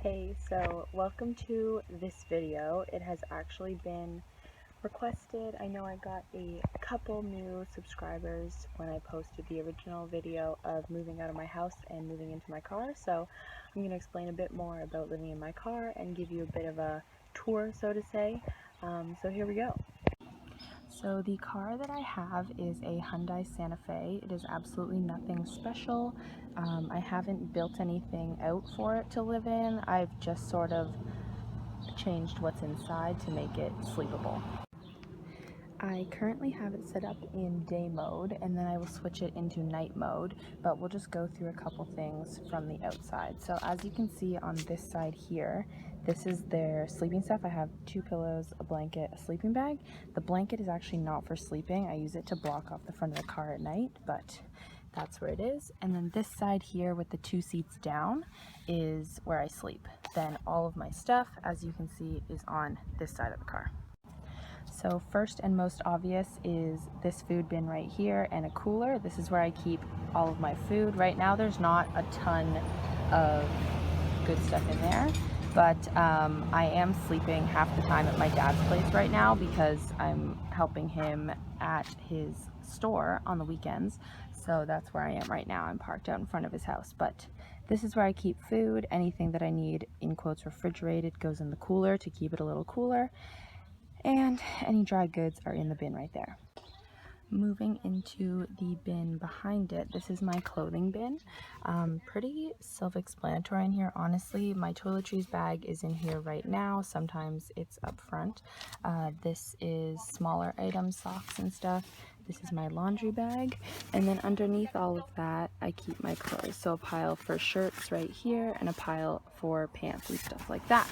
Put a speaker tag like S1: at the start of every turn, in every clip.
S1: Hey, so welcome to this video. It has actually been requested. I know I got a couple new subscribers when I posted the original video of moving out of my house and moving into my car, so I'm going to explain a bit more about living in my car and give you a bit of a tour, so to say. So here we go. So the car that I have is a Hyundai Santa Fe. It is absolutely nothing special. I haven't built anything out for it to live in. I've just sort of changed what's inside to make it sleepable. I currently have it set up in day mode, and then I will switch it into night mode, but we'll just go through a couple things from the outside. So as you can see on this side here, this is their sleeping stuff. I have 2 pillows, a blanket, a sleeping bag. The blanket is actually not for sleeping. I use it to block off the front of the car at night, but that's where it is. And then this side here with the 2 seats down is where I sleep. Then all of my stuff, as you can see, is on this side of the car. So first and most obvious is this food bin right here and a cooler. This is where I keep all of my food. Right now there's not a ton of good stuff in there, but I am sleeping half the time at my dad's place right now because I'm helping him at his store on the weekends. So that's where I am right now. I'm parked out in front of his house, but this is where I keep food. Anything that I need, in quotes, refrigerated goes in the cooler to keep it a little cooler. And any dry goods are in the bin right there. Moving into the bin behind it, this is my clothing bin. Pretty self-explanatory in here, honestly. My toiletries bag is in here right now. Sometimes it's up front. This is smaller items, socks and stuff. This is my laundry bag. And then underneath all of that, I keep my clothes. So a pile for shirts right here and a pile for pants and stuff like that.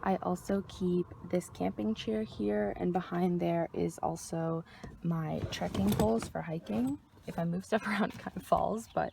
S1: I also keep this camping chair here, and behind there is also my trekking poles for hiking. If I move stuff around, it kind of falls, but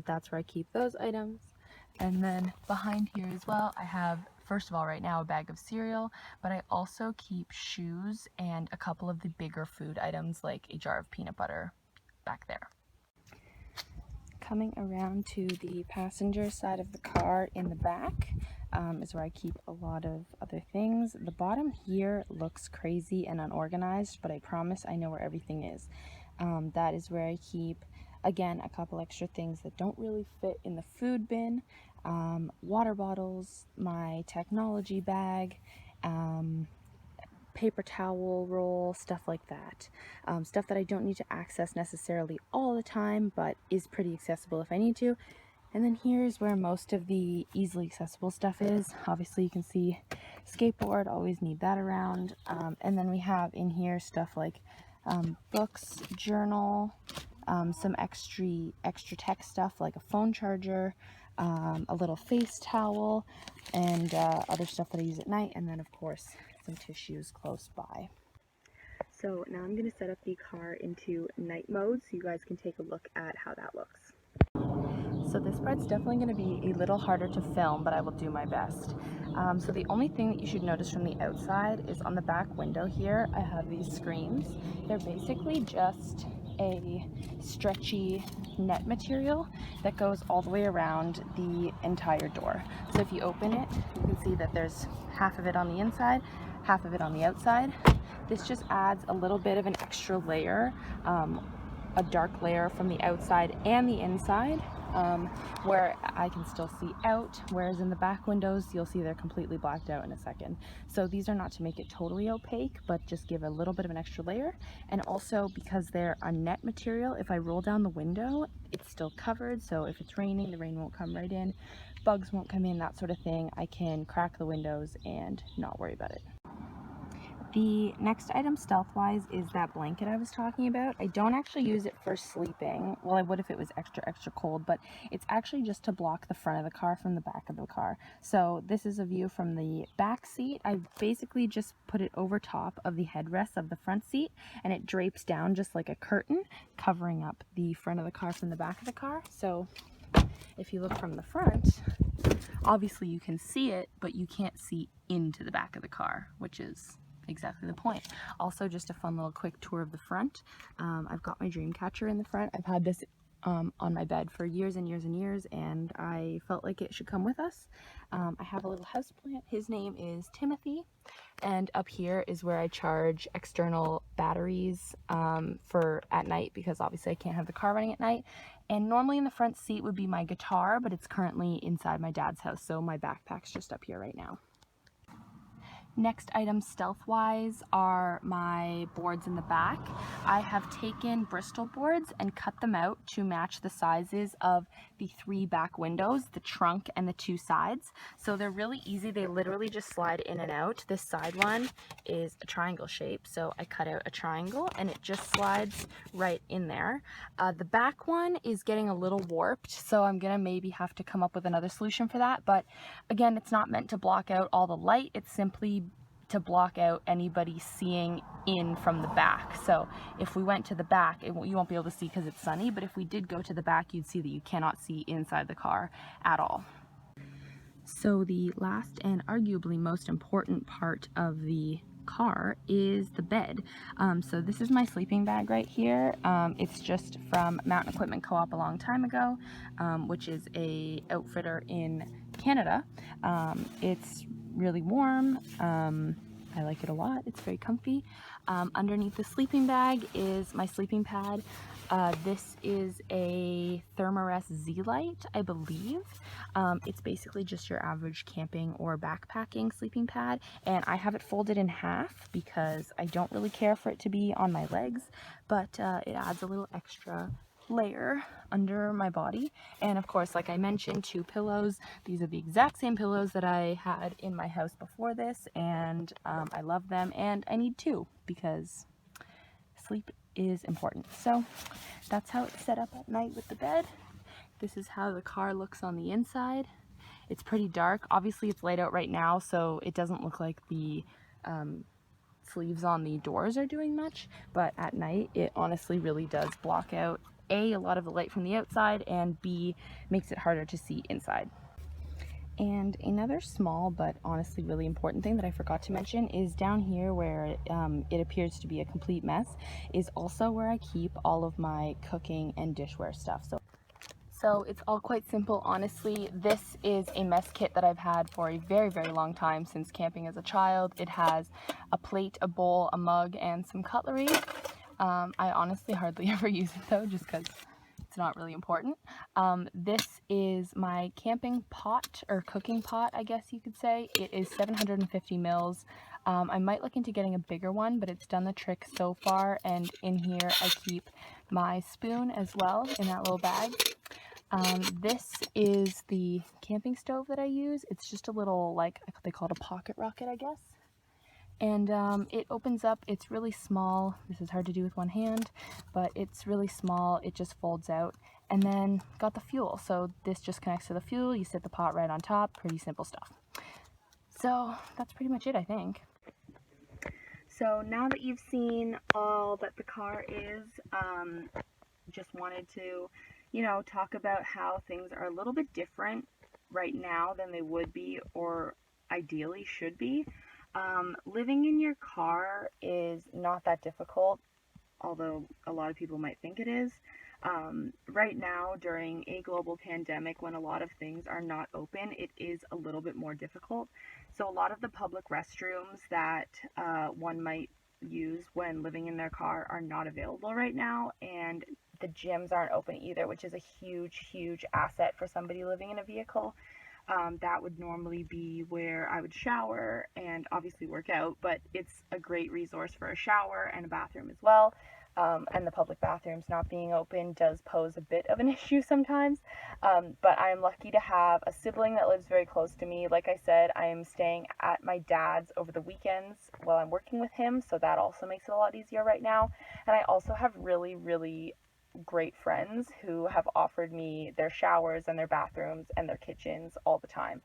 S1: that's where I keep those items. And then behind here as well, I have, first of all, right now a bag of cereal, but I also keep shoes and a couple of the bigger food items like a jar of peanut butter back there. Coming around to the passenger side of the car in the back is where I keep a lot of other things. The bottom here looks crazy and unorganized, but I promise I know where everything is. That is where I keep, again, a couple extra things that don't really fit in the food bin. Water bottles, my technology bag, paper towel roll, stuff like that. Stuff that I don't need to access necessarily all the time, but is pretty accessible if I need to. And then here's where most of the easily accessible stuff is. Obviously you can see skateboard, always need that around. And then we have in here stuff like books, journal, some extra tech stuff like a phone charger, a little face towel, and other stuff that I use at night, and then of course some tissues close by. So now I'm going to set up the car into night mode so you guys can take a look at how that looks. So this part's definitely going to be a little harder to film, but I will do my best. So the only thing that you should notice from the outside is on the back window here, I have these screens. They're basically just a stretchy net material that goes all the way around the entire door. So if you open it, you can see that there's half of it on the inside, half of it on the outside. This just adds a little bit of an extra layer, a dark layer from the outside and the inside, where I can still see out, whereas in the back windows you'll see they're completely blacked out in a second. So these are not to make it totally opaque, but just give a little bit of an extra layer. And also because they're a net material, if I roll down the window, it's still covered, so if it's raining, the rain won't come right in, bugs won't come in, that sort of thing. I can crack the windows and not worry about it. The next item stealth-wise is that blanket I was talking about. I don't actually use it for sleeping. Well, I would if it was extra cold, but it's actually just to block the front of the car from the back of the car. So this is a view from the back seat. I basically just put it over top of the headrest of the front seat, and it drapes down just like a curtain, covering up the front of the car from the back of the car. So if you look from the front, obviously you can see it, but you can't see into the back of the car, which is exactly the point. Also, just a fun little quick tour of the front. I've got my dream catcher in the front. I've had this on my bed for years and years and years, and I felt like it should come with us. I have a little houseplant. His name is Timothy, and up here is where I charge external batteries for at night, because obviously I can't have the car running at night. And normally in the front seat would be my guitar, but it's currently inside my dad's house, so my backpack's just up here right now. Next item, stealth-wise, are my boards in the back. I have taken Bristol boards and cut them out to match the sizes of the 3 back windows, the trunk and the 2 sides. So they're really easy. They literally just slide in and out. This side one is a triangle shape, so I cut out a triangle and it just slides right in there. The back one is getting a little warped, so I'm gonna maybe have to come up with another solution for that. But again, it's not meant to block out all the light. It's simply to block out anybody seeing in from the back. So if we went to the back, you won't be able to see because it's sunny, but if we did go to the back, you'd see that you cannot see inside the car at all. So the last and arguably most important part of the car is the bed. So this is my sleeping bag right here. It's just from Mountain Equipment Co-op a long time ago, which is a outfitter in Canada. It's really warm. I like it a lot. It's very comfy. Underneath the sleeping bag is my sleeping pad. This is a Thermarest Z-Lite, I believe. It's basically just your average camping or backpacking sleeping pad, and I have it folded in half because I don't really care for it to be on my legs, but it adds a little extra layer under my body. And of course, like I mentioned, 2 pillows. These are the exact same pillows that I had in my house before this, and I love them, and I need 2 because sleep is important. So that's how it's set up at night with the bed. This is how the car looks on the inside. It's pretty dark. Obviously it's light out right now, so it doesn't look like the sleeves on the doors are doing much, but at night it honestly really does block out A, a lot of the light from the outside, and B, makes it harder to see inside. And another small but honestly really important thing that I forgot to mention is down here where it appears to be a complete mess is also where I keep all of my cooking and dishware stuff. So it's all quite simple, honestly. This is a mess kit that I've had for a very, very long time, since camping as a child. It has a plate, a bowl, a mug, and some cutlery. I honestly hardly ever use it though, just because it's not really important. This is my camping pot, or cooking pot, I guess you could say. It is 750 mils. I might look into getting a bigger one, but it's done the trick so far. And in here I keep my spoon as well in that little bag. This is the camping stove that I use. It's just a little, like, they call it a pocket rocket, I guess. And it opens up. It's really small. This is hard to do with one hand, but it's really small. It just folds out. And then got the fuel. So this just connects to the fuel. You set the pot right on top. Pretty simple stuff. So that's pretty much it, I think. So now that you've seen all that the car is, just wanted to, talk about how things are a little bit different right now than they would be, or ideally should be. Living in your car is not that difficult, although a lot of people might think it is. Right now, during a global pandemic, when a lot of things are not open, it is a little bit more difficult. So a lot of the public restrooms that one might use when living in their car are not available right now, and the gyms aren't open either, which is a huge, huge asset for somebody living in a vehicle. That would normally be where I would shower and obviously work out, but it's a great resource for a shower and a bathroom as well. And the public bathrooms not being open does pose a bit of an issue sometimes. But I'm lucky to have a sibling that lives very close to me. Like I said, I am staying at my dad's over the weekends while I'm working with him, so that also makes it a lot easier right now. And I also have really, really great friends who have offered me their showers and their bathrooms and their kitchens all the time.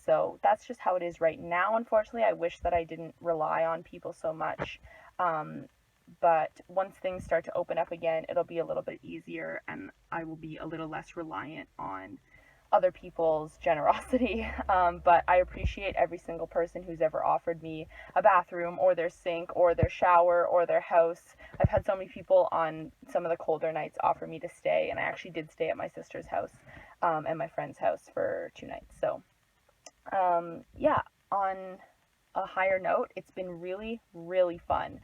S1: So that's just how it is right now. Unfortunately, I wish that I didn't rely on people so much. But once things start to open up again, it'll be a little bit easier, and I will be a little less reliant on other people's generosity, but I appreciate every single person who's ever offered me a bathroom or their sink or their shower or their house. I've had so many people on some of the colder nights offer me to stay, and I actually did stay at my sister's house and my friend's house for 2 nights. So yeah, on a higher note, it's been really, really fun.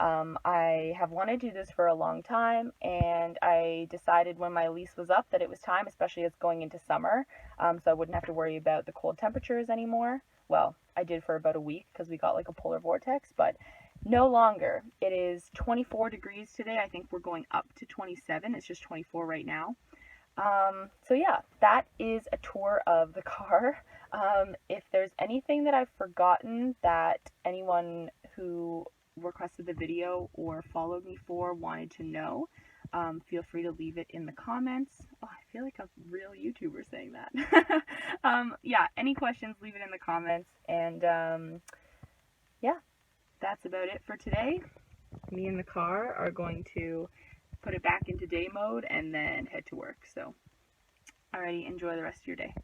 S1: I have wanted to do this for a long time, and I decided when my lease was up that it was time, especially as going into summer, so I wouldn't have to worry about the cold temperatures anymore. Well, I did for about a week because we got like a polar vortex, but no longer. It is 24 degrees today. I think we're going up to 27. It's just 24 right now. So yeah, that is a tour of the car. If there's anything that I've forgotten that anyone who requested the video or followed me for wanted to know, feel free to leave it in the comments. Oh, I feel like a real YouTuber saying that. Yeah, any questions, leave it in the comments. And yeah, that's about it for today. Me and the car are going to put it back into day mode and then head to work. So, alrighty, enjoy the rest of your day.